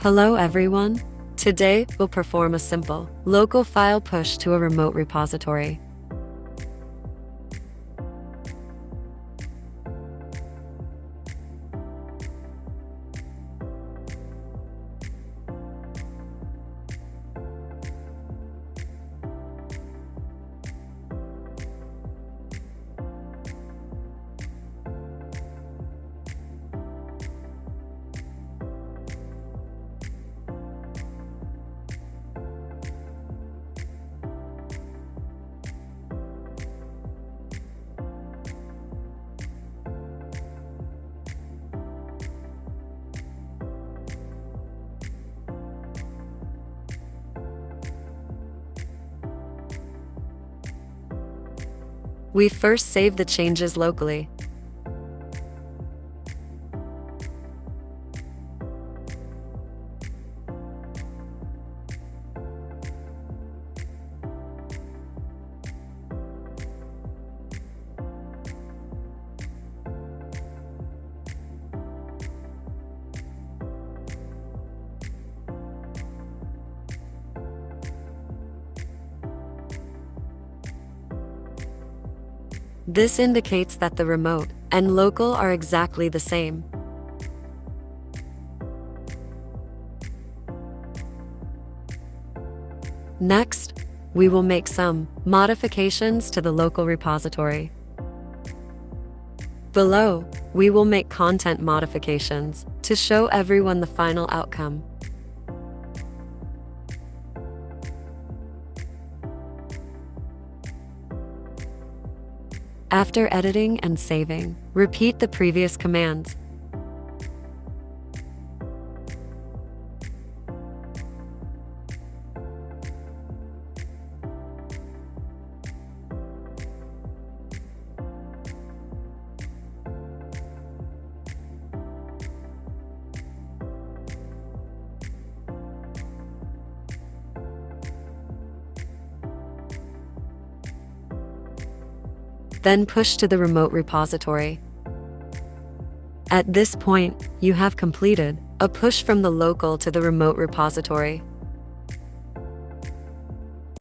Hello everyone. Today, we'll perform a simple, local file push to a remote repository. We first save the changes locally. This indicates that the remote and local are exactly the same. Next, we will make some modifications to the local repository. Below, we will make content modifications to show everyone the final outcome. After editing and saving, repeat the previous commands. Then push to the remote repository. At this point, you have completed a push from the local to the remote repository.